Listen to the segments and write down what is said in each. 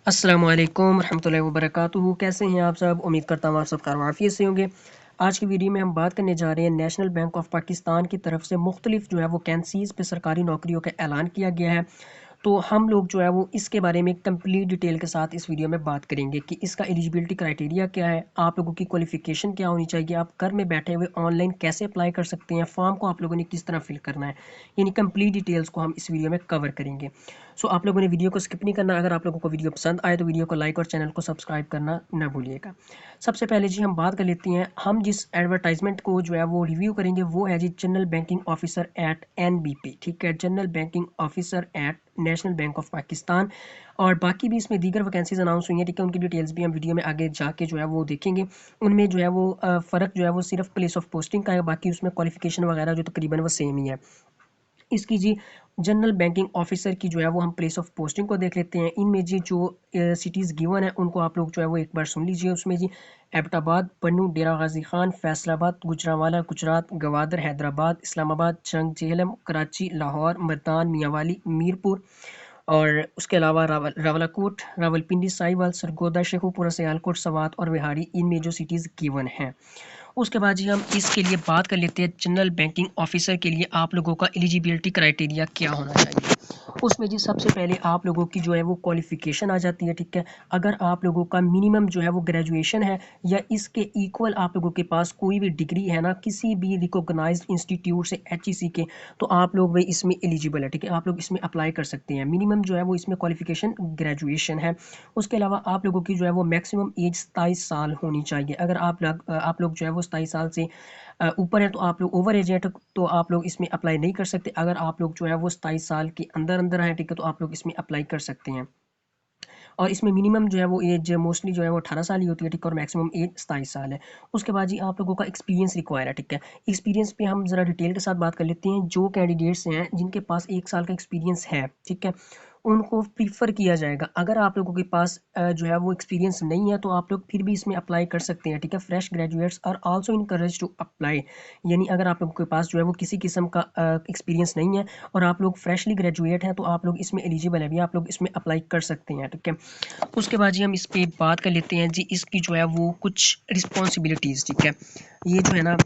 अस्सलाम वालेकुम रहमतुल्लाहि व बरकातुहू। कैसे हैं आप सब? उम्मीद करता हूँ आप सब खैरियत से होंगे। आज की वीडियो में हम बात करने जा रहे हैं नेशनल बैंक ऑफ पाकिस्तान की तरफ से मुख्तलिफ जो है वो वैकेंसीज़ पे सरकारी नौकरियों का ऐलान किया गया है। तो हम लोग जो है वो इसके बारे में कंप्लीट डिटेल के साथ इस वीडियो में बात करेंगे कि इसका एलिजिबिलिटी क्राइटेरिया क्या है, आप लोगों की क्वालिफिकेशन क्या होनी चाहिए, आप घर में बैठे हुए ऑनलाइन कैसे अप्लाई कर सकते हैं, फॉर्म को आप लोगों ने किस तरह फिल करना है, यानी कंप्लीट डिटेल्स को हम इस वीडियो में कवर करेंगे। सो आप लोगों ने वीडियो को स्किप नहीं करना। अगर आप लोगों को वीडियो पसंद आए तो वीडियो को लाइक और चैनल को सब्सक्राइब करना ना भूलिएगा। सबसे पहले जी हम बात कर लेते हैं, हम जिस एडवर्टाइजमेंट को जो है वो रिव्यू करेंगे वो है जी general banking officer at NBP। ठीक है, general banking officer at national bank of Pakistan. और बाकी भी इसमें दीगर वैकेंसीज अनाउंस हुई हैं, ठीक है, उनकी डिटेल्स भी हम वीडियो में आगे जाके जो है वो देखेंगे। उनमें जो है वो फ़र्क जो है वो सिर्फ प्लेस ऑफ पोस्टिंग का है, बाकी उसमें क्वालिफिकेशन वगैरह जो तकरीबन वो सेम ही है। इसकी जी जनरल बैंकिंग ऑफिसर की जो है वो हम प्लेस ऑफ पोस्टिंग को देख लेते हैं। इनमें जी जो सिटीज़ गिवन है उनको आप लोग जो है वो एक बार सुन लीजिए। उसमें जी एबटाबाद, पन्नू, डेरा गाजी खान, फैसलाबाद, गुजरांवाला गुजरात, गवादर हैदराबाद, इस्लामाबाद, चंग जेहलम, कराची, लाहौर, मर्दान, मियांवाली, मीरपुर और उसके अलावा रावलाकोट, रावलपिंडी, साहिवाल, सरगोदा, शेखुपुरा, सियालकोट, सवात और विहाड़ी, इनमें जो सिटीज़ गिवन हैं। उसके बाद जी हम इसके लिए बात कर लेते हैं, जनरल बैंकिंग ऑफिसर के लिए आप लोगों का एलिजिबिलिटी क्राइटेरिया क्या होना चाहिए। उसमें जी सबसे पहले आप लोगों की जो है वो क्वालिफिकेशन आ जाती है। ठीक है, अगर आप लोगों का मिनिमम जो है वो ग्रेजुएशन है या इसके इक्वल आप लोगों के पास कोई भी डिग्री है ना किसी भी रिकॉग्नाइज्ड इंस्टीट्यूट से HEC के, तो आप लोग भाई इसमें एलिजिबल है। ठीक है, आप लोग इसमें अप्लाई कर सकते हैं। मिनिमम जो है वो इसमें क्वालिफिकेशन ग्रेजुएशन है। उसके अलावा आप लोगों की जो है वो मैक्सिमम एज 27 साल होनी चाहिए। अगर आप लोग जो है वो 27 साल से ऊपर है तो आप लोग ओवर एज है, तो आप लोग इसमें अप्लाई नहीं कर सकते। अगर आप लोग जो है वो 27 साल के अंदर अंदर हैं, ठीक है, तो आप लोग इसमें अप्लाई कर सकते हैं। और इसमें मिनिमम जो है वो एज मोस्टली जो है वो 18 साल ही होती है। ठीक है, और मैक्सिमम एज 27 साल है। उसके बाद जी आप लोगों का एक्सपीरियंस रिक्वायर है। ठीक है, एक्सपीरियंस पे हम ज़रा डिटेल के साथ बात कर लेते हैं। जो कैंडिडेट्स हैं जिनके पास 1 साल का एक्सपीरियंस है, ठीक है, उनको प्रीफर किया जाएगा। अगर आप लोगों के पास जो है वो एक्सपीरियंस नहीं है तो आप लोग फिर भी इसमें अप्लाई कर सकते हैं। ठीक है, fresh graduates are also encourage to apply, यानी अगर आप लोगों के पास जो है वो किसी किस्म का एक्सपीरियंस नहीं है और आप लोग फ्रेशली ग्रेजुएट हैं तो आप लोग इसमें एलिजिबल है भी, आप लोग इसमें अप्लाई कर सकते हैं। ठीक है, उसके बाद जी हम इस पे बात कर लेते हैं जी इसकी जो है वो कुछ रिस्पॉन्सिबिलिटीज़। ठीक है, ये जो है ना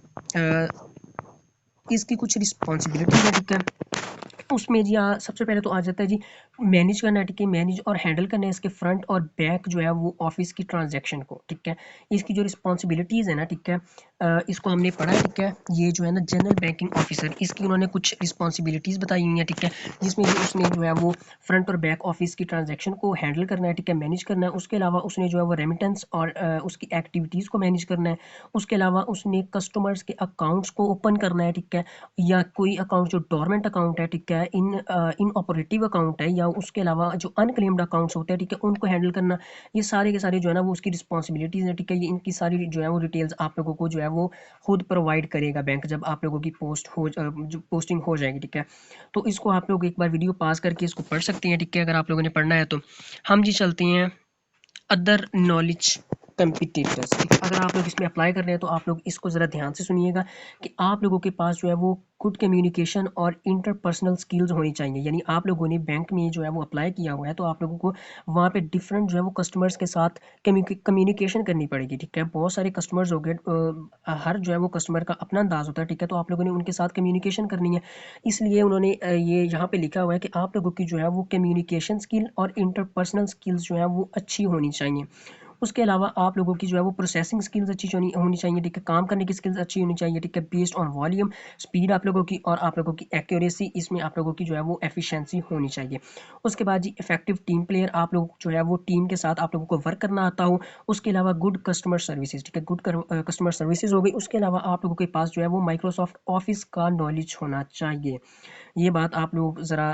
इसकी कुछ रिस्पॉन्सिबिलिटीज़ है। ठीक है, उसमें जी सबसे पहले तो आ जाता है जी मैनेज करना है। ठीक है, मैनेज और हैंडल करना है इसके फ्रंट और बैक जो है वो ऑफिस की ट्रांजैक्शन को। ठीक है, इसकी जो रिस्पॉन्सिबिलिटीज़ है ना, ठीक है, इसको हमने पढ़ा है। ठीक है, ये जो है ना जनरल बैंकिंग ऑफिसर, इसकी उन्होंने कुछ रिस्पॉन्सिबिलिटीज़ बताई हुई हैं। ठीक है, जिसमें जी उसने जो है वो फ्रंट और बैक ऑफिस की ट्रांजैक्शन को हैंडल करना है। ठीक है, मैनेज करना है। उसके अलावा उसने जो है वो रेमिटेंस और उसकी एक्टिविटीज़ को मैनेज करना है। उसके अलावा उसने कस्टमर्स के अकाउंट्स को ओपन करना है। ठीक है, या कोई अकाउंट जो डोरमेंट अकाउंट है, ठीक है, इन ऑपरेटिव अकाउंट है, या उसके अलावा जो अनक्लेम्ड अकाउंट्स होते हैं, ठीक है, उनको हैंडल करना। ये सारे के सारे जो है ना वो उसकी रिस्पॉन्सिबिलिटीज़ हैं। ठीक है, ये इनकी सारी जो है वो डिटेल्स आप लोगों को जो है वो खुद प्रोवाइड करेगा बैंक, जब आप लोगों की जो पोस्टिंग हो जाएगी। ठीक है, तो इसको आप लोग एक बार वीडियो पास करके इसको पढ़ सकते हैं। ठीक है, अगर आप लोगों ने पढ़ना है तो। हम जी चलते हैं अदर नॉलेज कंपिटिटर्स। अगर आप लोग इसमें अप्लाई कर रहे हैं तो आप लोग इसको ज़रा ध्यान से सुनिएगा कि आप लोगों के पास जो है वो गुड कम्युनिकेशन और इंटरपर्सनल स्किल्स होनी चाहिए। यानी आप लोगों ने बैंक में जो है वो अप्लाई किया हुआ है तो आप लोगों को वहाँ पे डिफरेंट जो है वो कस्टमर्स के साथ कम्युनिकेशन करनी पड़ेगी। ठीक है, बहुत सारे कस्टमर्स हो गए, हर जो है वो कस्टमर का अपना अंदाज होता है। ठीक है, तो आप लोगों ने उनके साथ कम्युनिकेशन करनी है। इसलिए उन्होंने ये यहाँ पे लिखा हुआ है कि आप लोगों की जो है वो कम्युनिकेशन स्किल और इंटरपर्सनल स्किल्स जो है वो अच्छी होनी चाहिए। उसके अलावा आप लोगों की जो है वो प्रोसेसिंग स्किल्स अच्छी होनी होनी चाहिए। ठीक है, काम करने की स्किल्स अच्छी होनी चाहिए। ठीक है, बेस्ड ऑन वॉल्यूम, स्पीड आप लोगों की और आप लोगों की एक्यूरेसी, इसमें आप लोगों की जो है वो एफिशिएंसी होनी चाहिए। उसके बाद जी इफेक्टिव टीम प्लेयर, आप लोग जो है वो टीम के साथ आप लोगों को वर्क करना आता हो। उसके अलावा गुड कस्टमर सर्विसेज। ठीक है, गुड कस्टमर सर्विसेज हो गई। उसके अलावा आप लोगों के पास जो है वो माइक्रोसॉफ्ट ऑफिस का नॉलेज होना चाहिए। ये बात आप लोग ज़रा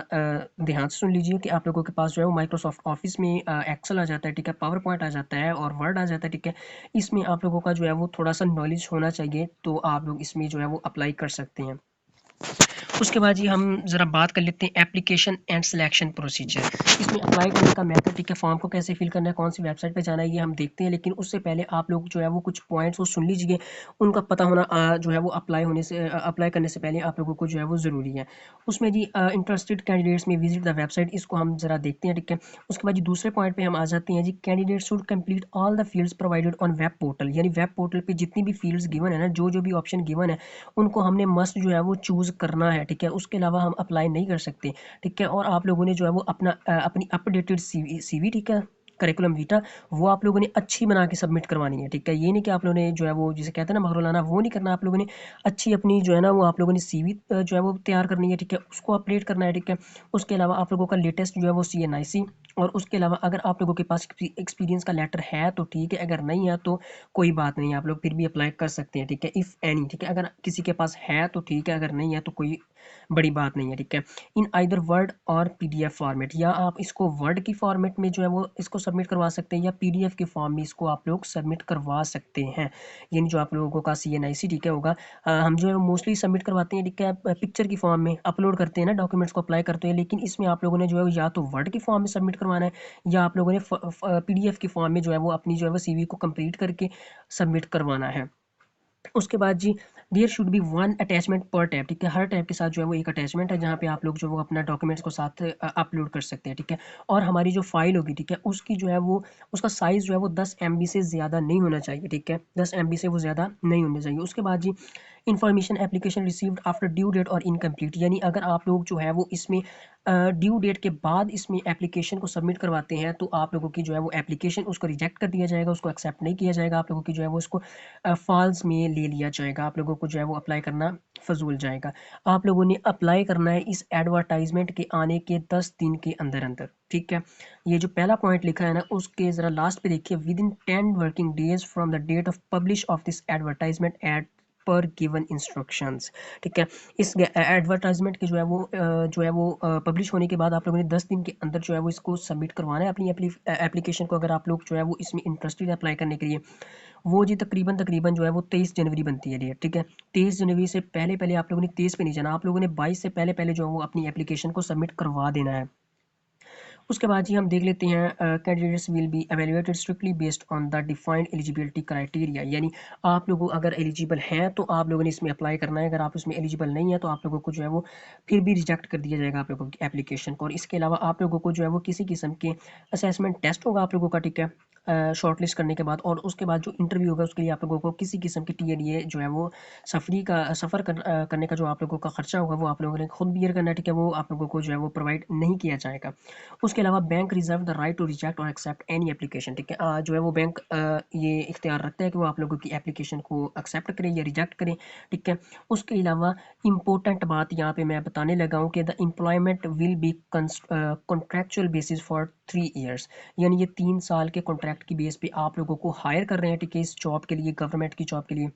ध्यान से सुन लीजिए कि आप लोगों के पास जो है वो माइक्रोसॉफ्ट ऑफिस में एक्सेल आ जाता है। ठीक है, पावर पॉइंट आ जाता है और वर्ड आ जाता है। ठीक है, इसमें आप लोगों का जो है वो थोड़ा सा नॉलेज होना चाहिए, तो आप लोग इसमें जो है वो अप्लाई कर सकते हैं। उसके बाद जी हम ज़रा बात कर लेते हैं एप्लीकेशन एंड सिलेक्शन प्रोसीजर। इसमें अप्लाई करने का मेथड, ठीक है, फॉर्म को कैसे फिल करना है, कौन सी वेबसाइट पे जाना है, ये हम देखते हैं। लेकिन उससे पहले आप लोग जो है वो कुछ पॉइंट्स वो सुन लीजिए, उनका पता होना जो है वो अप्लाई करने से पहले आप लोगों को जो है वो ज़रूरी है। उसमें जी इंटरेस्टेड कैंडिडेट्स में विजिट द वेबसाइट, इसको हम ज़रा देखते हैं, ठीक है। उसके बाद जी दूसरे पॉइंट पे हम आ जाते हैं जी, candidate should complete all the fields provided on web portal. यानी वेब पोर्टल पे जितनी भी फील्ड्स गिवन है ना, जो भी ऑप्शन गिवन है, उनको हमने मस्ट जो है वो चूज़ करना है, ठीक है। उसके अलावा हम अप्लाई नहीं कर सकते, ठीक है। और आप लोगों ने जो है वो अपनी अपडेटेड सीवी, ठीक है, करिकुलम वीटा, वो आप लोगों ने अच्छी बना के सबमिट करवानी है, ठीक है। ये नहीं कि आप लोगों ने जो है वो जिसे कहते हैं ना मगरुलाना, वो नहीं करना। आप लोगों ने अच्छी अपनी जो है ना वो आप लोगों ने सीवी जो है वो तैयार करनी है, ठीक है, उसको अपडेट करना है, ठीक है। उसके अलावा आप लोगों का लेटेस्ट जो है वो CNIC, और उसके अलावा अगर आप लोगों के पास एक्सपीरियंस का लेटर है तो ठीक है, अगर नहीं है तो कोई बात नहीं, आप लोग फिर भी अप्लाई कर सकते हैं, ठीक है, इफ़ एनी, ठीक है। अगर किसी के पास है तो ठीक है, अगर नहीं है तो कोई बड़ी बात नहीं है, ठीक है। इन आइदर वर्ड और PDF फॉर्मेट, या आप इसको वर्ड की फॉर्मेट में जो है वो इसको सबमिट करवा सकते हैं, या PDF के फॉर्म में इसको आप लोग सबमिट करवा सकते हैं। यानी जो आप लोगों का CNIC, ठीक है, होगा, हम जो है मोस्टली सबमिट करवाते हैं, ठीक है, पिक्चर की फॉर्म में अपलोड करते हैं ना, डॉक्यूमेंट्स को अप्लाई करते हैं। लेकिन इसमें आप लोगों ने जो है या तो वर्ड की फॉर्म में सबमिट करवाना है, या आप लोगों ने PDF की फॉर्म में जो है वो अपनी जो है वो CV को कंप्लीट करके सबमिट करवाना है। उसके बाद जी, there should be one attachment per tab, ठीक है। हर टैब के साथ जो है वो एक अटैचमेंट है, जहाँ पे आप लोग जो वो अपना डॉक्यूमेंट्स को साथ अपलोड कर सकते हैं, ठीक है। और हमारी जो फाइल होगी, ठीक है, उसकी जो है वो उसका साइज़ जो है वो 10 MB से ज़्यादा नहीं होना चाहिए, ठीक है। 10 MB से वो ज़्यादा नहीं होना चाहिए। उसके बाद जी, information application received after due date और इनकम्प्लीट, यानी अगर आप लोग जो है वो इसमें ड्यू डेट के बाद इसमें एप्लीकेशन को सबमिट करवाते हैं, तो आप लोगों की जो है वो एप्लीकेशन उसको रिजेक्ट कर दिया जाएगा, उसको एक्सेप्ट नहीं किया जाएगा। आप लोगों की जो है वो उसको फॉल्स में ले लिया जाएगा, आप लोगों को जो है वो अप्लाई करना फजूल जाएगा। आप लोगों ने अप्लाई करना है इस एडवर्टाइजमेंट के आने के 10 दिन के अंदर अंदर, ठीक है। ये जो पहला पॉइंट लिखा है ना, उसके ज़रा लास्ट पे देखिए, within 10 working days from the date of publish of this advertisement at per given instructions, ठीक है। इस एडवर्टाइजमेंट के जो है वो पब्लिश होने के बाद आप लोगों ने 10 दिन के अंदर जो है वो इसको सबमिट करवाना है, अपनी एप्लीकेशन को। अगर आप लोग जो है वो इसमें इंटरेस्टेड है अप्लाई करने के लिए, वो जी तकरीबन तकरीबन जो है वो 23 जनवरी बनती है डेट, ठीक है। 23 जनवरी से पहले पहले आप लोगों ने 23 पे नहीं जाना, आप लोगों ने 22 से पहले पहले जो है वो अपनी एप्लीकेशन को सबमिट करवा देना है। उसके बाद जी हम देख लेते हैं, candidates will be evaluated strictly based on the defined eligibility criteria. यानी आप लोग अगर एलिजिबल हैं तो आप लोगों ने इसमें अप्लाई करना है, अगर आप इसमें एलिजिबल नहीं है तो आप लोगों को जो है वो फिर भी रिजेक्ट कर दिया जाएगा आप लोगों की एप्लीकेशन को। और इसके अलावा आप लोगों को जो है वो किसी किस्म के असेसमेंट टेस्ट होगा आप लोगों का, ठीक है, शॉर्ट लिस्ट करने के बाद। और उसके बाद जो इंटरव्यू होगा उसके लिए आप लोगों को किसी किस्म की TNA जो है वो करने का जो आप लोगों का खर्चा होगा वो आप लोगों ने खुद बियर करना है, ठीक है, वो आप लोगों को जो है वो प्रोवाइड नहीं किया जाएगा। उसके अलावा bank reserve the right to reject और एक्सेप्ट एनी एप्लीकेशन, ठीक है। जो है वो बैंक ये इख्तियार रखता है कि वो आप लोगों की एप्लीकेशन को एक्सेप्ट करे या रिजेक्ट करे, ठीक है। उसके अलावा इंपॉर्टेंट बात यहाँ पे मैं बताने लगा हूँ कि the employment will be contractual basis for 3 years. यानी ये 3 साल के कॉन्ट्रैक्ट की बेस पे आप लोगों को हायर कर रहे हैं, ठीक है, इस जॉब के लिए, गवर्नमेंट की जॉब के लिए।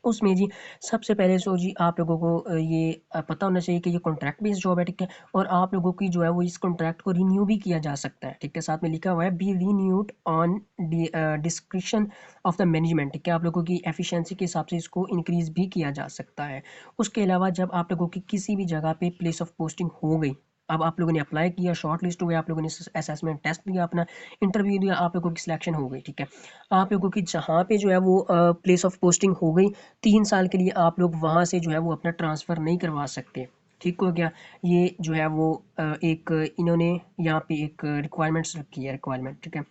उसमें जी सबसे पहले सो जी आप लोगों को ये पता होना चाहिए कि ये कॉन्ट्रैक्ट बेस्ड जॉब है, ठीक है। और आप लोगों की जो है वो इस कॉन्ट्रैक्ट को रिन्यू भी किया जा सकता है, ठीक है। साथ में लिखा हुआ है be renewed on description of the management, ठीक है। आप लोगों की एफिशिएंसी के हिसाब से इसको इंक्रीज भी किया जा सकता है। उसके अलावा जब आप लोगों की किसी भी जगह पे प्लेस ऑफ पोस्टिंग हो गई, अब आप लोगों ने अप्लाई किया, शॉर्ट लिस्ट हुए, आप लोगों ने असेसमेंट टेस्ट दिया, अपना इंटरव्यू दिया, आप लोगों की सिलेक्शन हो गई, ठीक है। आप लोगों की जहाँ पे जो है वो प्लेस ऑफ पोस्टिंग हो गई, 3 साल के लिए आप लोग वहाँ से जो है वो अपना ट्रांसफ़र नहीं करवा सकते, ठीक हो गया। ये जो है वो एक इन्होंने यहाँ पे एक रिक्वायरमेंट्स रखी है, रिक्वायरमेंट, ठीक है।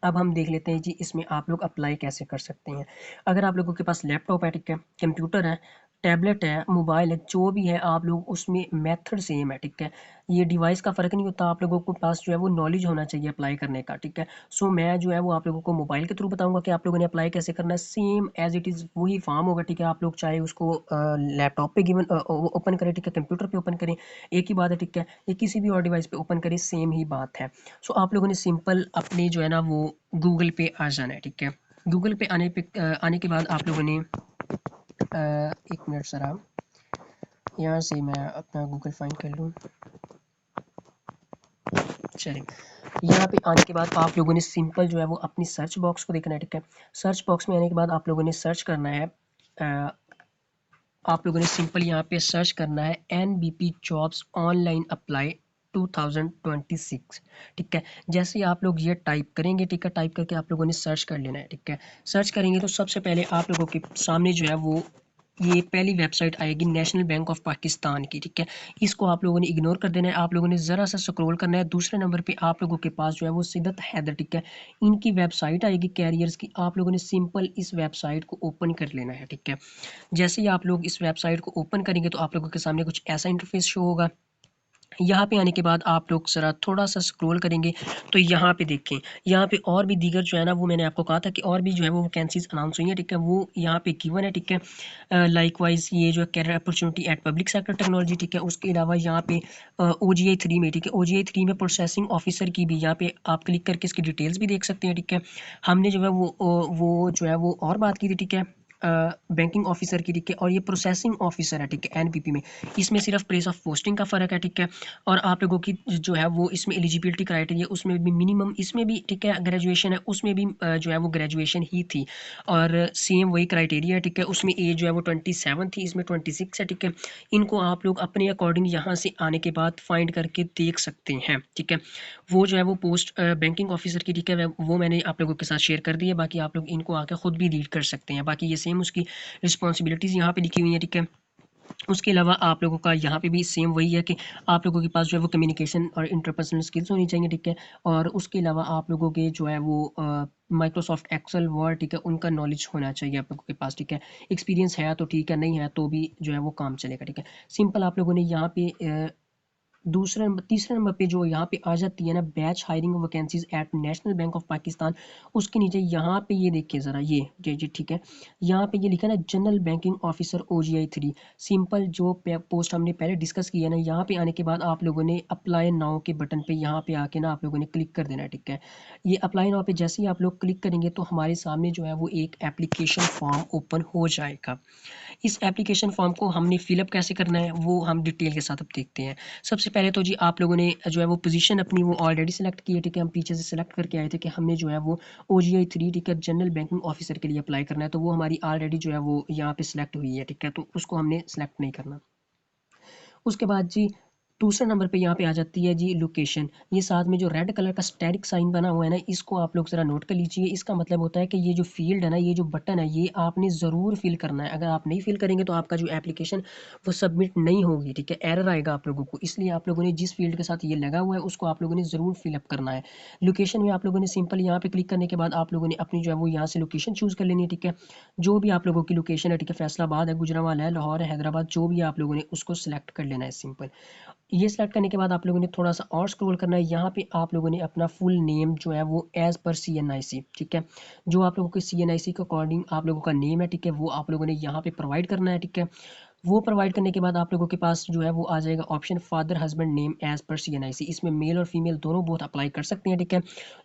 अब हम देख लेते हैं जी इसमें आप लोग अप्लाई कैसे कर सकते हैं। अगर आप लोगों के पास लैपटॉप है, ठीक है, कंप्यूटर है, टैबलेट है, मोबाइल है, जो भी है, आप लोग उसमें मेथड सेम है, ठीक है। ये डिवाइस का फ़र्क नहीं होता, आप लोगों को पास जो है वो नॉलेज होना चाहिए अप्लाई करने का, ठीक है। सो मैं जो है वो आप लोगों को मोबाइल के थ्रू बताऊंगा कि आप लोगों ने अप्लाई कैसे करना है। सेम एज इट इज़ वही फॉर्म होगा, ठीक है। आप लोग चाहे उसको लैपटॉप पे गिवन ओपन करें, ठीक है, कंप्यूटर पे ओपन करें, एक ही बात है, ठीक है, या किसी भी और डिवाइस पे ओपन करें, सेम ही बात है। सो आप लोगों ने सिंपल अपने जो है ना वो गूगल पे आ जाना है, ठीक है। गूगल पे आने के बाद आप लोगों ने 1 मिनट सर, आप यहाँ से मैं अपना गूगल फाइंड कर लूँ। चलिए, यहाँ पे आने के बाद आप लोगों ने सिंपल जो है वो अपनी सर्च बॉक्स को देखना है, ठीक है। सर्च बॉक्स में आने के बाद आप लोगों ने सर्च करना है आप लोगों ने सिंपल यहाँ पे सर्च करना है NBP जॉब्स ऑनलाइन अप्लाई 2026। ठीक है, जैसे ही आप लोग ये टाइप करेंगे, ठीक है, टाइप करके आप लोगों ने सर्च कर लेना है। ठीक है, सर्च करेंगे तो सबसे पहले आप लोगों के सामने जो है वो ये पहली वेबसाइट आएगी नेशनल बैंक ऑफ पाकिस्तान की। ठीक है, इसको आप लोगों ने इग्नोर कर देना है, आप लोगों ने ज़रा सा स्क्रॉल करना है। दूसरे नंबर पे आप लोगों के पास जो है वो सिद्दत हैदर, ठीक है, इनकी वेबसाइट आएगी कैरियर्स की। आप लोगों ने सिंपल इस वेबसाइट को ओपन कर लेना है। ठीक है, जैसे ही आप लोग इस वेबसाइट को ओपन करेंगे तो आप लोगों के सामने कुछ ऐसा इंटरफेस शो होगा। यहाँ पे आने के बाद आप लोग ज़रा थोड़ा सा स्क्रॉल करेंगे तो यहाँ पे देखें, यहाँ पे और भी दीगर जो है ना, वो मैंने आपको कहा था कि और भी जो है वो वैकेंसीज अनाउंस हुई हैं। ठीक है, वो यहाँ पे गिवन है। ठीक है, लाइकवाइज ये जो है career opportunity at public sector technology. ठीक है, उसके अलावा यहाँ पे OGI 3 में, ठीक है, OGI 3 में प्रोसेसिंग ऑफिसर की भी यहाँ पे आप क्लिक करके इसकी डिटेल्स भी देख सकते हैं। ठीक है, हमने जो है वो जो है वो और बात की थी। ठीक है, बैंकिंग ऑफिसर की। ठीक है, और ये प्रोसेसिंग ऑफिसर है। ठीक है, NPP में इसमें सिर्फ प्लेस ऑफ पोस्टिंग का फ़र्क है। ठीक है, और आप लोगों की जो है वो इसमें एलिजिबिलिटी क्राइटेरिया उसमें भी मिनिमम, इसमें भी ठीक है ग्रेजुएशन है, उसमें भी जो है वो ग्रेजुएशन ही थी और सेम वही क्राइटेरिया है। ठीक है, उसमें एज जो है वो 27 थी, इसमें 26 है। ठीक है, इनको आप लोग अपने अकॉर्डिंग यहाँ से आने के बाद फाइंड करके देख सकते हैं। ठीक है, वो जो है वो पोस्ट बैंकिंग ऑफिसर की। ठीक है, वो मैंने आप लोगों के साथ शेयर कर दी है, बाकी आप लोग इनको आके खुद भी रीड कर सकते हैं। बाकी ये सेम उसकी रिस्पॉन्सिबिलिटीज़ यहाँ पे लिखी हुई हैं। ठीक है, उसके अलावा आप लोगों का यहाँ पे भी सेम वही है कि आप लोगों के पास जो है वो कम्युनिकेशन और इंटरपर्सनल स्किल्स होनी चाहिए। ठीक है, और उसके अलावा आप लोगों के जो है वो माइक्रोसॉफ्ट एक्सेल वर्ड, ठीक है, उनका नॉलेज होना चाहिए आप लोगों के पास। ठीक है, एक्सपीरियंस है तो ठीक है, नहीं है तो भी जो है वो काम चलेगा। ठीक है, सिंपल आप लोगों ने यहाँ पे दूसरे नंबर तीसरे नंबर पे जो यहाँ पे आ जाती है ना, batch hiring vacancies at national bank of Pakistan, उसके नीचे यहाँ पे ये देखिए ज़रा, ये जी जी ठीक है, यहाँ पे ये लिखा है ना general banking officer OGI 3। Simple जो पोस्ट हमने पहले डिस्कस किया ना, यहाँ पे आने के बाद आप लोगों ने अप्लाई नाउ के बटन पे यहाँ पे आके ना आप लोगों ने क्लिक कर देना है। ठीक है, ये अप्लाई नाउ पे जैसे ही आप लोग क्लिक करेंगे तो हमारे सामने जो है वो एक एप्लीकेशन फॉर्म ओपन हो जाएगा। इस एप्लीकेशन फॉर्म को हमने फिलअप कैसे करना है वो हम डिटेल के साथ अब देखते हैं। सबसे पहले तो जी आप लोगों ने जो है वो पोजीशन अपनी वो ऑलरेडी सेलेक्ट की है। ठीक है, हम पीछे से सेलेक्ट करके आए थे कि हमने जो है वो OGI 3, ठीक है, जनरल बैंकिंग ऑफिसर के लिए अप्लाई करना है, तो वो हमारी ऑलरेडी जो है वो यहाँ पे सिलेक्ट हुई है। ठीक है, तो उसको हमने सेलेक्ट नहीं करना। उसके बाद जी दूसरे नंबर पे यहाँ पे आ जाती है जी लोकेशन। ये साथ में जो रेड कलर का स्टैटिक साइन बना हुआ है ना, इसको आप लोग ज़रा नोट कर लीजिए। इसका मतलब होता है कि ये जो फील्ड है ना, ये जो बटन है, ये आपने ज़रूर फिल करना है। अगर आप नहीं फिल करेंगे तो आपका जो एप्लीकेशन वो सबमिट नहीं होगी। ठीक है, एरर आएगा आप लोगों को, इसलिए आप लोगों ने जिस फील्ड के साथ ये लगा हुआ है उसको आप लोगों ने ज़रूर फिलअप करना है। लोकेशन में आप लोगों ने सिंपल यहाँ पे क्लिक करने के बाद आप लोगों ने अपनी जो है वो यहाँ से लोकेशन चूज़ कर लेनी है। ठीक है, जो भी आप लोगों की लोकेशन है, ठीक है, फैसलाबाद है, गुजरांवाला है, लाहौर है, हैदराबाद, जो भी आप लोगों ने उसको सिलेक्ट कर लेना है सिंपल। ये सेलेक्ट करने के बाद आप लोगों ने थोड़ा सा और स्क्रॉल करना है। यहाँ पे आप लोगों ने अपना फुल नेम जो है वो एज पर CNIC, ठीक है, जो आप लोगों के CNIC के अकॉर्डिंग आप लोगों का नेम है, ठीक है, वो आप लोगों ने यहाँ पे प्रोवाइड करना है। ठीक है, वो प्रोवाइड करने के बाद आप लोगों के पास जो है वो आ जाएगा option father husband name as per CNIC। इसमें मेल और फीमेल दोनों बहुत अप्लाई कर सकते हैं। ठीक है,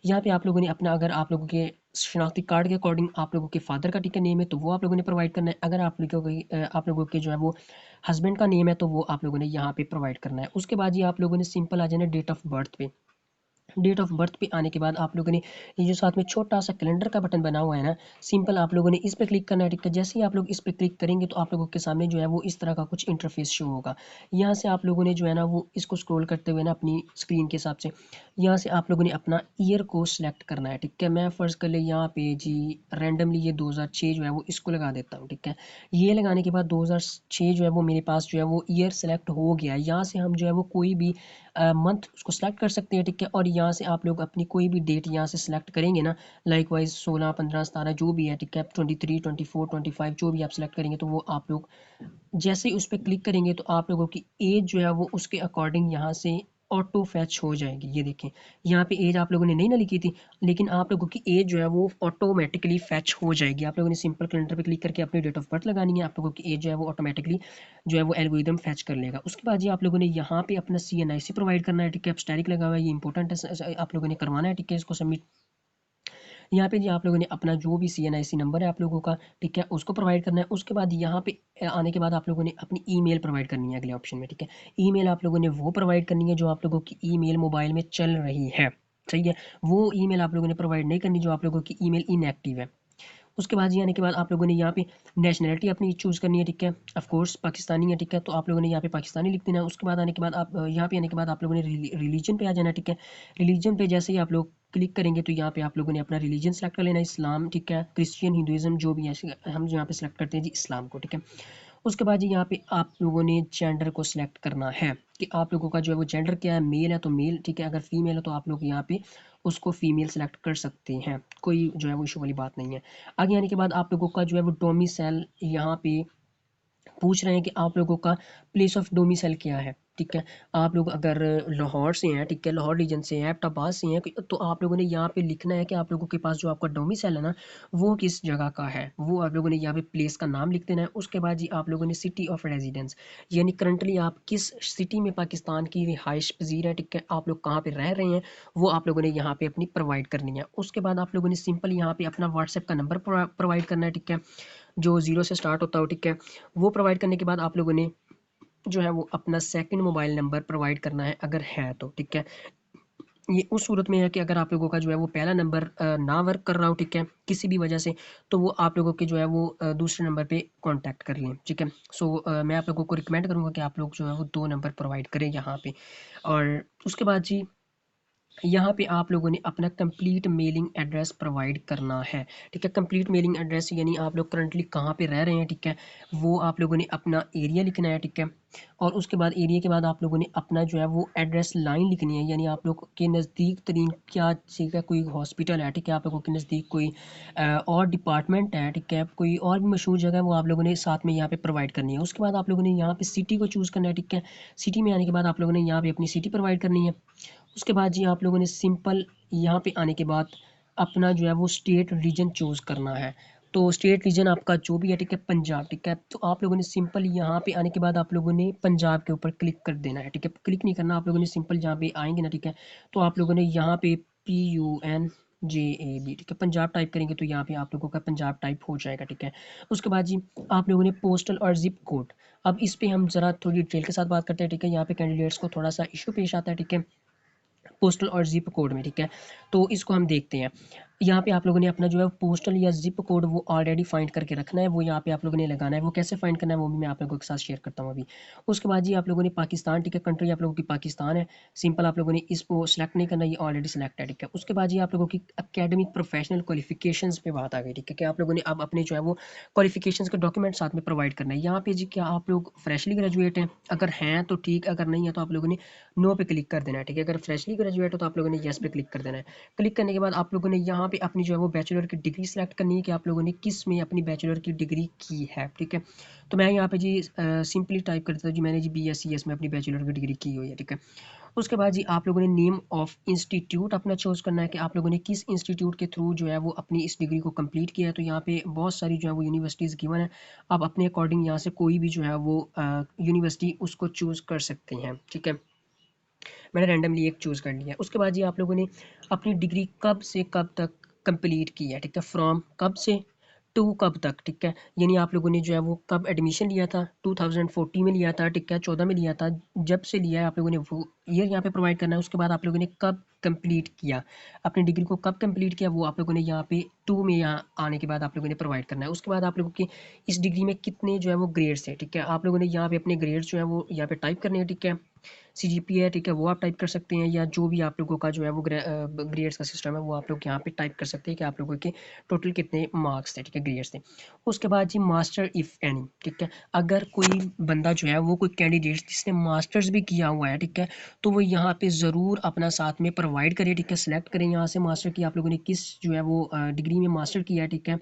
यहाँ पे आप लोगों ने अपना, अगर आप लोगों के शनाख्ती कार्ड के अकॉर्डिंग आप लोगों के फादर का, ठीक है, नेम है तो वो आप लोगों ने प्रोवाइड करना है। अगर आप लोगों के जो है वो हस्बैंड का नेम है तो वो आप लोगों ने यहाँ पे प्रोवाइड करना है। उसके बाद ये आप लोगों ने सिंपल आ जाना डेट ऑफ बर्थ पे। डेट ऑफ बर्थ पे आने के बाद आप लोगों ने ये जो साथ में छोटा सा कैलेंडर का बटन बना हुआ है ना, सिंपल आप लोगों ने इस पर क्लिक करना है। ठीक है, जैसे ही आप लोग इस पर क्लिक करेंगे तो आप लोगों के सामने जो है वो इस तरह का कुछ इंटरफेस शो होगा। यहाँ से आप लोगों ने जो है ना वो इसको स्क्रॉल करते हुए ना अपनी स्क्रीन के हिसाब से यहाँ से आप लोगों ने अपना ईयर को सिलेक्ट करना है। ठीक है, मैं फ़र्ज़ कर ले यहाँ पे जी रैंडमली ये 2006 जो है वो इसको लगा देता हूँ। ठीक है, ये लगाने के बाद 2006 जो है वो मेरे पास जो है वो ईयर सेलेक्ट हो गया। यहाँ से हम जो है वो कोई भी मंथ उसको सेलेक्ट कर सकते हैं। ठीक है, और यहाँ से आप लोग अपनी कोई भी डेट यहाँ से सेलेक्ट करेंगे ना, लाइक वाइज 16, 15, 17 जो भी है। ठीक है, 23, 24, 25 जो भी आप सेलेक्ट करेंगे तो वो आप लोग जैसे ही उस पर क्लिक करेंगे तो आप लोगों की एज जो है वो उसके अकॉर्डिंग यहाँ से ऑटो फैच हो जाएगी। ये देखें, यहाँ पे एज आप लोगों ने नहीं ना लिखी थी, लेकिन आप लोगों की एज जो है वो ऑटोमेटिकली फैच हो जाएगी। आप लोगों ने सिंपल कैलेंडर पे क्लिक करके अपनी डेट ऑफ बर्थ लगानी है, आप लोगों की एज जो है वो ऑटोमेटिकली जो है वो एल्गोरिदम फैच कर लेगा। उसके बाद ये आप लोगों ने यहाँ पे अपना CNIC प्रोवाइड करना है। ठीक है, स्टैटिक लगा हुआ है, ये इंपॉर्टेंट है, आप लोगों ने करवाना है। ठीक है, इसको सबमिट। यहाँ पे जी आप लोगों ने अपना जो भी CNIC नंबर है आप लोगों का, ठीक है, उसको प्रोवाइड करना है। उसके बाद यहाँ पे आने के बाद आप लोगों ने अपनी ईमेल प्रोवाइड करनी है अगले ऑप्शन में। ठीक है, ईमेल आप लोगों ने वो प्रोवाइड करनी है जो आप लोगों की ईमेल मोबाइल में चल रही है। सही है, वो ईमेल आप लोगों ने प्रोवाइड नहीं करनी जो आप लोगों की ईमेल इनएक्टिव है। उसके बाद ये आने के बाद आप लोगों ने यहाँ पे नेशनलिटी अपनी चूज़ करनी है, ठीक है। ऑफ कोर्स पाकिस्तानी है, ठीक है, तो आप लोगों ने यहाँ पे पाकिस्तानी लिख देना है। उसके बाद आने के बाद आप यहाँ पे आने के बाद आप लोगों ने रिलीजन पे आ जाना है, ठीक है। रिलीजन पे जैसे ही आप लोग क्लिक करेंगे तो यहाँ पे आप लोगों ने अपना रिलीजन सेलेक्ट कर लेना है, इस्लाम, ठीक है, क्रिश्चियन, हिंदुइज्म, जो भी है हम यहाँ पे सेलेक्ट करते हैं जी इस्लाम को, ठीक है। उसके बाद जी यहाँ पे आप लोगों ने जेंडर को सिलेक्ट करना है कि आप लोगों का जो है वो जेंडर क्या है, मेल है तो मेल, ठीक है, अगर फीमेल है तो आप लोग यहाँ पे उसको फीमेल सेलेक्ट कर सकते हैं, कोई जो है वो इशू वाली बात नहीं है। आगे आने के बाद आप लोगों का जो है वो डोमिसाइल यहाँ पे पूछ रहे हैं कि आप लोगों का प्लेस ऑफ डोमिसाइल क्या है, ठीक है। आप लोग अगर लाहौर से हैं, ठीक है, लाहौर रीजन से हैं, एबटाबाद से हैं, तो आप लोगों ने यहाँ पे लिखना है कि आप लोगों के पास जो आपका डोमिसाइल है ना वो किस जगह का है, वो आप लोगों ने यहाँ पे प्लेस का नाम लिख देना है। उसके बाद जी आप लोगों ने सिटी ऑफ रेजिडेंस यानी करंटली आप किस सिटी में पाकिस्तान की रिहाइश पजीर है, ठीक है, आप लोग कहाँ पे रह रहे हैं वो आप लोगों ने यहाँ पे अपनी प्रोवाइड करनी है। उसके बाद आप लोगों ने सिंपल यहाँ पे अपना व्हाट्सएप का नंबर प्रोवाइड करना है, ठीक है, जो 0 से स्टार्ट होता हो, ठीक है। वो प्रोवाइड करने के बाद आप लोगों ने जो है वो अपना सेकंड मोबाइल नंबर प्रोवाइड करना है अगर है तो, ठीक है। ये उस सूरत में है कि अगर आप लोगों का जो है वो पहला नंबर ना वर्क कर रहा हो, ठीक है, किसी भी वजह से, तो वो आप लोगों के जो है वो दूसरे नंबर पे कांटेक्ट कर लें, ठीक है। मैं आप लोगों को रिकमेंड करूँगा कि आप लोग जो है वो 2 नंबर प्रोवाइड करें यहाँ पे। और उसके बाद जी यहाँ पे आप लोगों ने अपना कंप्लीट मेलिंग एड्रेस प्रोवाइड करना है, ठीक है। कंप्लीट मेलिंग एड्रेस यानी आप लोग करंटली कहाँ पे रह रहे हैं, ठीक है, वो आप लोगों ने अपना एरिया लिखना है, ठीक है। और उसके बाद एरिया के बाद आप लोगों ने अपना जो है वो एड्रेस लाइन लिखनी है, यानी आप लोग के नज़दीक तरीन क्या चीज़ है, कोई हॉस्पिटल है, ठीक है, आप लोगों के नज़दीक कोई और डिपार्टमेंट है, ठीक है, कोई और भी मशहूर जगह है वो आप लोगों ने साथ में यहाँ पे प्रोवाइड करनी है। उसके बाद आप लोगों ने यहाँ पे सिटी को चूज़ करना है, ठीक है। सिटी में आने के बाद आप लोगों ने यहाँ पे अपनी सिटी प्रोवाइड करनी है। उसके बाद जी आप लोगों ने सिंपल यहाँ पे आने के बाद अपना जो है वो स्टेट रीजन चूज़ करना है। तो स्टेट रीजन आपका जो भी है, ठीक है, पंजाब, ठीक है, तो आप लोगों ने सिंपल यहाँ पे आने के बाद आप लोगों ने पंजाब के ऊपर क्लिक कर देना है, ठीक है। क्लिक नहीं करना, आप लोगों ने सिंपल जहाँ पे आएंगे ना, ठीक है, तो आप लोगों ने यहाँ पे PUNJAB, ठीक है, पंजाब टाइप करेंगे तो यहाँ पे आप लोगों का पंजाब टाइप हो जाएगा, ठीक है। उसके बाद जी आप लोगों ने पोस्टल और जिप कोड, अब इस पे हम ज़रा थोड़ी डिटेल के साथ बात करते हैं, ठीक है। यहाँ पे कैंडिडेट्स को थोड़ा सा इशू पेश आता है, ठीक है, पोस्टल और जिप कोड में, ठीक है। तो इसको हम देखते हैं। यहाँ पे आप लोगों ने अपना जो है पोस्टल या जिप कोड वो ऑलरेडी फाइंड करके रखना है, वो यहाँ पे आप लोगों ने लगाना है। वो कैसे फाइंड करना है वो भी मैं आप लोगों के साथ शेयर करता हूँ अभी। उसके बाद जी आप लोगों ने पाकिस्तान, ठीक है, कंट्री आप लोगों की पाकिस्तान है, सिंपल आप लोगों ने इसको सेलेक्ट नहीं करना, ये ऑलरेडी सेलेक्ट है, ठीक है। उसके बाद जी आप लोगों की अकेडमिक प्रोफेशनल क्वालिफिकेशंस पे बात आ गई, ठीक है, कि आप लोगों ने अब अपने जो है वो क्वालिफिकेशंस के डॉक्यूमेंट साथ में प्रोवाइड करना है। यहाँ पे जी क्या आप लोग फ्रेशली ग्रेजुएट हैं, अगर हैं तो ठीक, अगर नहीं है तो आप लोगों ने नो पे क्लिक कर देना है, ठीक है। अगर फ्रेशली ग्रेजुएट हो तो आप लोगों ने येस पे क्लिक कर देना है। क्लिक करने के बाद आप लोगों ने यहाँ पे अपनी जो है वो बैचलर की डिग्री सेलेक्ट करनी है कि आप लोगों ने किस में अपनी बैचलर की डिग्री की है, ठीक है। तो मैं यहाँ पे जी सिंपली टाइप कर देता हूँ जी, मैंने जी BSc में अपनी बैचलर की डिग्री की हुई है, ठीक है। उसके बाद जी आप लोगों ने नेम ऑफ इंस्टीट्यूट अपना चूज़ करना है कि आप लोगों ने किस इंस्टीट्यूट के थ्रू जो है वो अपनी इस डिग्री को कंप्लीट किया है। तो यहाँ पे बहुत सारी जो है वो यूनिवर्सिटीज़ गिवन है, आप अपने अकॉर्डिंग यहाँ से कोई भी जो है वो यूनिवर्सिटी उसको चूज़ कर सकते हैं, ठीक है। मैंने रैंडमली एक चूज़ कर लिया। उसके बाद जी आप लोगों ने अपनी डिग्री कब से कब तक कंप्लीट की है, ठीक है, फ्रॉम कब से टू कब तक, ठीक है। यानी आप लोगों ने जो है वो कब एडमिशन लिया था, 2014 में लिया था, ठीक है, 14 में लिया था, जब से लिया है आप लोगों ने वो ईयर यहाँ पे प्रोवाइड करना है। उसके बाद आप लोगों ने कब कंप्लीट किया, अपनी डिग्री को कब कंप्लीट किया वो आप लोगों ने यहाँ पे टू में यहाँ आने के बाद आप लोगों ने प्रोवाइड करना है। उसके बाद आप लोगों के इस डिग्री में कितने जो है वो ग्रेड्स है, ठीक है, आप लोगों ने यहाँ पे अपने ग्रेड्स जो है वो यहाँ पे टाइप करने हैं, ठीक है। CGPA है, ठीक है, वो आप टाइप कर सकते हैं, या जो भी आप लोगों का जो है वो ग्रेड्स का सिस्टम है वो आप लोग यहाँ पे टाइप कर सकते हैं कि आप लोगों के टोटल कितने मार्क्स थे, ठीक है, ग्रेड्स थे। उसके बाद जी मास्टर इफ़ एनी, ठीक है, अगर कोई बंदा जो है वो कोई कैंडिडेट जिसने मास्टर्स भी किया हुआ है, ठीक है, तो वो यहाँ पे ज़रूर अपना साथ में प्रोवाइड करे, ठीक है। सेलेक्ट करें यहाँ से मास्टर की आप लोगों ने किस जो है वो डिग्री में मास्टर किया है, ठीक है।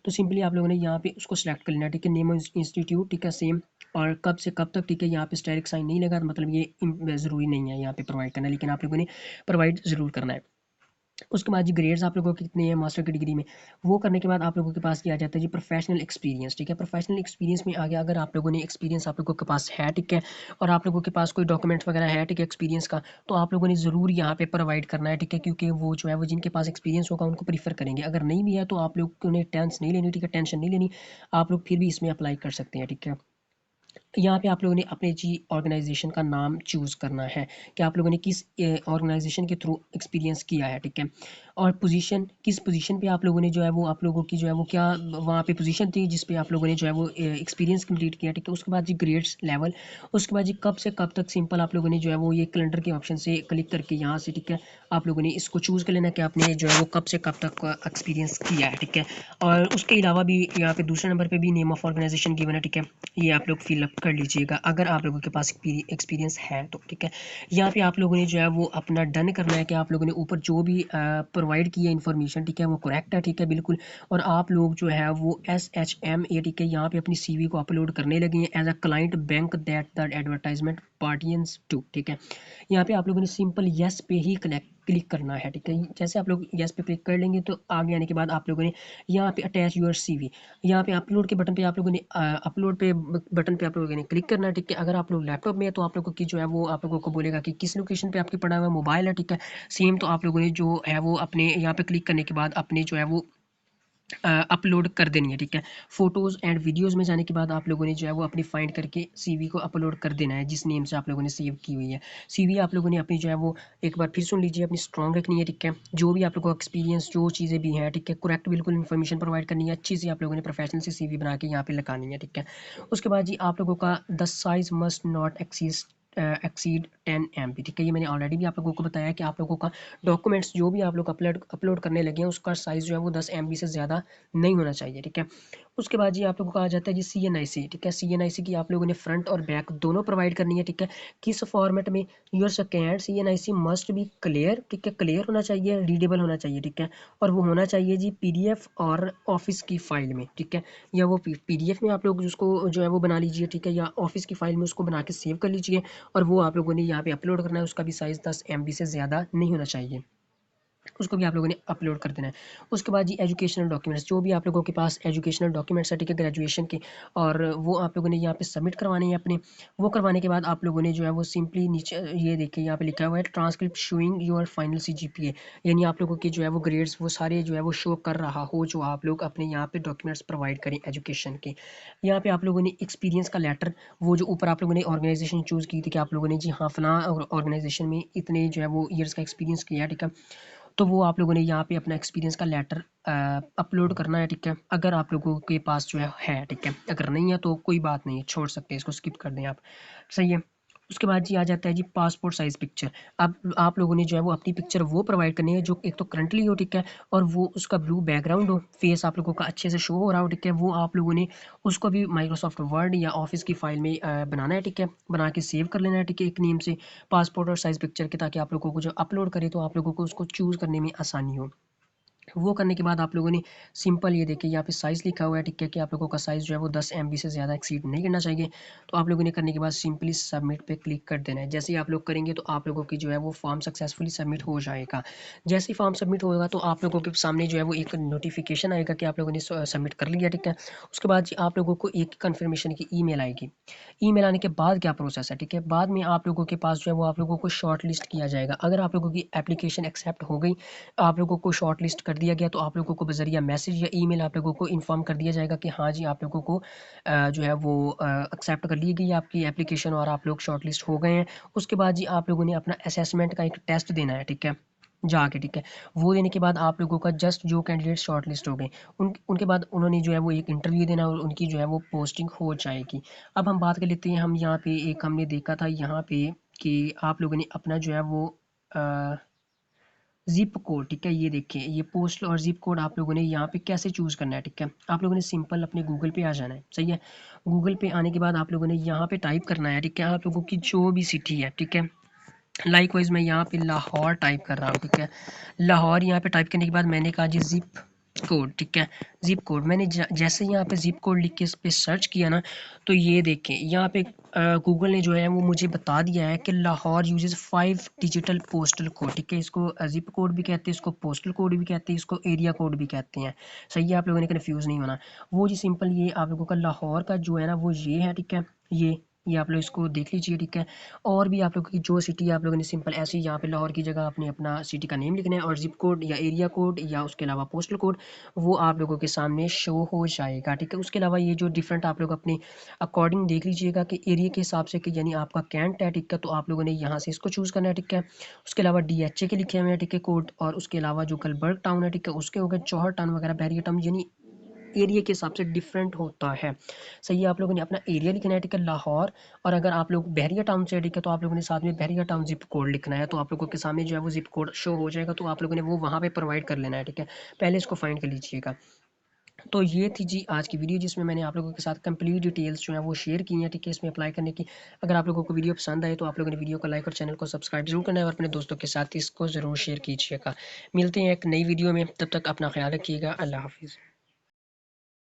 तो सिंपली आप लोगों ने यहाँ पे उसको सेलेक्ट कर लेना है, ठीक है। नेम इंस्टीट्यूट, ठीक है, सेम, और कब से कब तक, ठीक है। यहाँ पे स्टेरिक साइन नहीं लगा, मतलब ये ज़रूरी नहीं है यहाँ पे प्रोवाइड करना, लेकिन आप लोगों ने प्रोवाइड ज़रूर करना है। उसके बाद जी ग्रेड्स आप लोगों के कितने हैं मास्टर की डिग्री में, वो करने के बाद आप लोगों के पास क्या आ जाता है जी प्रोफेशनल एक्सपीरियंस, ठीक है। प्रोफेशनल एक्सपीरियंस में आ गया, अगर आप लोगों ने एक्सपीरियंस आप लोगों के पास है, ठीक है, और आप लोगों के पास कोई डॉक्यूमेंट्स वगैरह है, ठीक है, एक्सपीरियंस का, तो आप लोगों ने ज़रूर यहाँ पे प्रोवाइड करना है, ठीक है, क्योंकि वो जो है वो जिनके पास एक्सपीरियंस होगा उनको प्रीफर करेंगे। अगर नहीं भी है तो आप लोग ने टेंस नहीं लेनी, ठीक है, टेंशन नहीं लेनी, आप लोग फिर भी इसमें अप्लाई कर सकते हैं, ठीक है। यहाँ पे आप लोगों ने अपने जी ऑर्गेनाइजेशन का नाम चूज़ करना है कि आप लोगों ने किस ऑर्गेनाइजेशन के थ्रू एक्सपीरियंस किया है, ठीक है। और पोजीशन, किस पोजीशन पे आप लोगों ने जो है वो, आप लोगों की जो है वो क्या वहाँ पे पोजीशन थी जिस पे आप लोगों ने जो है वो एक्सपीरियंस कंप्लीट किया, ठीक है। उसके बाद जी ग्रेड्स लेवल, उसके बाद जी कब से कब तक, सिंपल आप लोगों ने जो है वो ये कैलेंडर के ऑप्शन से क्लिक करके यहाँ से, ठीक है, आप लोगों ने इसको चूज़ कर लेना कि आपने जो है वो कब से कब तक एक्सपीरियंस किया है, ठीक है। और उसके अलावा भी यहाँ पे दूसरे नंबर पे भी नेम ऑफ ऑर्गेनाइजेशन गिवन है, ठीक है। ये आप लोग फिलअप कर लीजिएगा अगर आप लोगों के पास एक्सपीरियंस है तो, ठीक है। यहाँ पे आप लोगों ने जो है वो अपना डन करना है कि आप लोगों ने ऊपर जो भी प्रोवाइड की है इन्फॉर्मेशन, ठीक है, वो करेक्ट है, ठीक है, बिल्कुल। और आप लोग जो है वो SHMA, ठीक है, यहाँ पे अपनी CV को अपलोड करने लगे हैं as a client bank that the advertisement pertains to, ठीक है। यहाँ पे आप लोगों ने सिंपल येस पे ही क्लिक करना है, ठीक है। जैसे आप लोग येस पे क्लिक कर लेंगे तो आगे आने के बाद आप लोगों ने यहाँ पे अटैच यूर CV, यहाँ पे अपलोड के बटन पे आप लोगों ने अपलोड पे बटन पे आप लोगों ने क्लिक करना है, ठीक है। अगर आप लोग लैपटॉप में है तो आप लोगों की जो है वो आप लोगों को बोलेगा कि किस लोकेशन पे आपकी पड़ा हुआ मोबाइल है, ठीक है। सेम तो आप लोगों ने जो है वो अपने यहाँ पे क्लिक करने के बाद अपने जो है वो अपलोड कर देनी है, ठीक है। फ़ोटोज़ एंड वीडियोज़ में जाने के बाद आप लोगों ने जो है वो अपनी फाइंड करके CV को अपलोड कर देना है जिस नेम से आप लोगों ने सेव की हुई है। CV आप लोगों ने अपनी जो है वो एक बार फिर सुन लीजिए, अपनी स्ट्रॉन्ग रखनी है, ठीक है। जो भी आप लोगों को एक्सपीरियंस जो चीज़ें भी हैं, ठीक है, करेक्ट बिल्कुल इन्फॉर्मेशन प्रोवाइड करनी है, अच्छी सी आप लोगों ने प्रोफेशनल सी CV बना के यहाँ पे लगानी है, ठीक है। उसके बाद जी आप लोगों का the size must not exceed 10 MB, ठीक है। ये मैंने ऑलरेडी भी आप लोगों को बताया कि आप लोगों का डॉक्यूमेंट्स जो भी आप लोग अपलोड करने लगे हैं उसका साइज़ जो है वो 10 MB से ज़्यादा नहीं होना चाहिए, ठीक है। उसके बाद जी आप लोगों को आ जाता है जी CNIC, ठीक है। CNIC की आप लोगों ने फ्रंट और बैक दोनों प्रोवाइड करनी है, ठीक है। किस फॉर्मेट में, your second CNIC must be clear, ठीक है, क्लियर होना चाहिए, रीडेबल होना चाहिए, ठीक है। और वो होना चाहिए जी PDF और ऑफिस की फाइल में, ठीक है। या वो PDF में आप लोग उसको जो है वो बना लीजिए, ठीक है, या ऑफिस की फाइल में उसको बना के सेव कर लीजिए। और वो आप लोगों ने यहाँ पे अपलोड करना है, उसका भी साइज़ 10 MB से ज़्यादा नहीं होना चाहिए, उसको भी आप लोगों ने अपलोड कर देना है। उसके बाद जी एजुकेशनल डॉक्यूमेंट्स, जो भी आप लोगों के पास एजुकेशनल डॉक्यूमेंट्स है, ठीक है, ग्रेजुएशन के, और वो आप लोगों ने यहाँ पे सबमिट करवाने हैं अपने। वो करवाने के बाद आप लोगों ने जो है वो सिंपली नीचे ये देखिए यहाँ पे लिखा हुआ है transcript showing your final CGPA, यानी आप लोगों के जो है वो ग्रेड्स वो सारे जो है वो शो कर रहा हो जो आप लोग अपने यहाँ पे डॉक्यूमेंट्स प्रोवाइड करें एजुकेशन के। यहाँ पे आप लोगों ने एक्सपीरियंस का लेटर, वो जो ऊपर आप लोगों ने ऑर्गेनाइजेशन चूज़ की थी कि आप लोगों ने जी हाँ फलां ऑर्गेनाइजेशन में इतने जो है वो ईयर्स का एक्सपीरियंस किया है, ठीक है। तो वो आप लोगों ने यहाँ पे अपना एक्सपीरियंस का लेटर अपलोड करना है, ठीक है। अगर आप लोगों के पास जो है, ठीक है। अगर नहीं है तो कोई बात नहीं है, छोड़ सकते हैं, इसको स्किप कर दें आप, सही है। उसके बाद जी आ जाता है जी पासपोर्ट साइज़ पिक्चर। अब आप लोगों ने जो है वो अपनी पिक्चर वो प्रोवाइड करनी है जो एक तो करंटली हो, ठीक है, और वो उसका ब्लू बैकग्राउंड हो, फेस आप लोगों का अच्छे से शो हो रहा हो, ठीक है। वो आप लोगों ने उसको भी माइक्रोसॉफ्ट वर्ड या ऑफिस की फाइल में बनाना है, ठीक है, बना के सेव कर लेना है, ठीक है, एक नेम से पासपोर्ट और साइज़ पिक्चर के, ताकि आप लोगों को जब अपलोड करें तो आप लोगों को उसको चूज़ करने में आसानी हो। वो करने के बाद आप लोगों ने सिंपल ये देखिए यहाँ पे साइज़ लिखा हुआ है, ठीक है, कि आप लोगों का साइज़ जो है वो 10 MB से ज़्यादा एक्सीड नहीं करना चाहिए। तो आप लोगों ने करने के बाद सिंपली सबमिट पे क्लिक कर देना है। जैसे ही आप लोग करेंगे तो आप लोगों की जो है वो फॉर्म सक्सेसफुली सबमिट हो जाएगा। जैसे ही फॉर्म सबमिट होगा तो आप लोगों के सामने जो है वो एक नोटिफिकेशन आएगा कि आप लोगों ने सबमिट कर लिया, ठीक है। उसके बाद जी आप लोगों को एक कन्फर्मेशन की ईमेल आएगी। ईमेल आने के बाद क्या प्रोसेस है, ठीक है, बाद में आप लोगों के पास जो है वो आप लोगों को शॉर्ट लिस्ट किया जाएगा। अगर आप लोगों की एप्लीकेशन एक्सेप्ट हो गई, आप लोगों को शॉर्ट लिस्ट कर दिया गया, तो आप लोगों को बज़रिया मैसेज या ईमेल आप लोगों को इन्फॉर्म कर दिया जाएगा कि हाँ जी आप लोगों को जो है वो एक्सेप्ट कर ली गई है आपकी एप्लीकेशन और आप लोग शॉर्ट लिस्ट हो गए हैं। उसके बाद जी आप लोगों ने अपना असेसमेंट का एक टेस्ट देना है, ठीक है, जाके, ठीक है। वो देने के बाद आप लोगों का जस्ट जो कैंडिडेट शॉर्ट लिस्ट हो गए उनके बाद उन्होंने जो है वो एक इंटरव्यू देना और उनकी जो है वो पोस्टिंग हो जाएगी। अब हम बात कर लेते हैं, हम यहाँ पे एक हमने देखा था यहाँ पे कि आप लोगों ने अपना जो है वो ज़िप कोड, ठीक है, ये देखिए ये पोस्टल और ज़िप कोड आप लोगों ने यहाँ पे कैसे चूज़ करना है, ठीक है। आप लोगों ने सिंपल अपने गूगल पे आ जाना है, सही है। गूगल पे आने के बाद आप लोगों ने यहाँ पे टाइप करना है, ठीक है, आप लोगों की जो भी सिटी है, ठीक है। लाइकवाइज मैं यहाँ पे लाहौर टाइप कर रहा हूँ, ठीक है। लाहौर यहाँ पे टाइप करने के बाद मैंने कहा जी ज़िप कोड, ठीक है। ज़िप कोड मैंने जैसे यहाँ पे ज़िप कोड लिख के इस पे सर्च किया ना, तो ये देखें यहाँ पे गूगल ने जो है वो मुझे बता दिया है कि Lahore uses 5 digital postal code, ठीक है। इसको ज़िप कोड भी कहते हैं, इसको पोस्टल कोड भी कहते हैं, इसको एरिया कोड भी कहते हैं, सही है। आप लोगों ने कन्फ्यूज़ नहीं होना। वो जी सिंपल ये आप लोगों का लाहौर का जो है ना वो ये है, ठीक है, ये ये आप लोग इसको देख लीजिए, ठीक है। और भी आप लोगों की जो सिटी है आप लोगों ने सिंपल ऐसे ही यहाँ पे लाहौर की जगह आपने अपना सिटी का नेम लिखना है और ज़िप कोड या एरिया कोड या उसके अलावा पोस्टल कोड वो आप लोगों के सामने शो हो जाएगा, ठीक है। उसके अलावा ये जो डिफरेंट आप लोग अपने अकॉर्डिंग देख लीजिएगा कि एरिया के हिसाब से कि यानी आपका कैंट है, ठीक है, तो आप लोगों ने यहाँ से इसको चूज़ करना है, ठीक है। उसके अलावा DHA के लिखे हुए हैं, ठीक है, कोड। और उसके अलावा जो गलबर्ग टाउन है, ठीक है, उसके हो गए चौहर टाउन वगैरह, बैरियर टाउन, यानी एरिया के हिसाब से डिफरेंट होता है। सही है, आप लोगों ने अपना एरिया लिखना है, ठीक है, लाहौर। और अगर आप लोग बहरिया टाउन से, ठीक है, तो आप लोगों ने साथ में बहरिया टाउन ज़िप कोड लिखना है, तो आप लोगों के सामने जो है वो ज़िप कोड शो हो जाएगा, तो आप लोगों ने वो वहाँ पे प्रोवाइड कर लेना है, ठीक है। पहले इसको फाइंड कर लीजिएगा। तो ये थी जी आज की वीडियो, जिसमें मैंने आप लोगों के साथ कंप्लीट डिटेल्स जो है वो शेयर की हैं, ठीक है, इसमें अप्लाई करने की। अगर आप लोगों को वीडियो पसंद आए तो आप लोगों ने वीडियो को लाइक और चैनल को सब्सक्राइब जरूर करना है और अपने दोस्तों के साथ इसको ज़रूर शेयर कीजिएगा। मिलते हैं एक नई वीडियो में, तब तक अपना ख्याल रखिएगा। अल्लाह हाफिज़।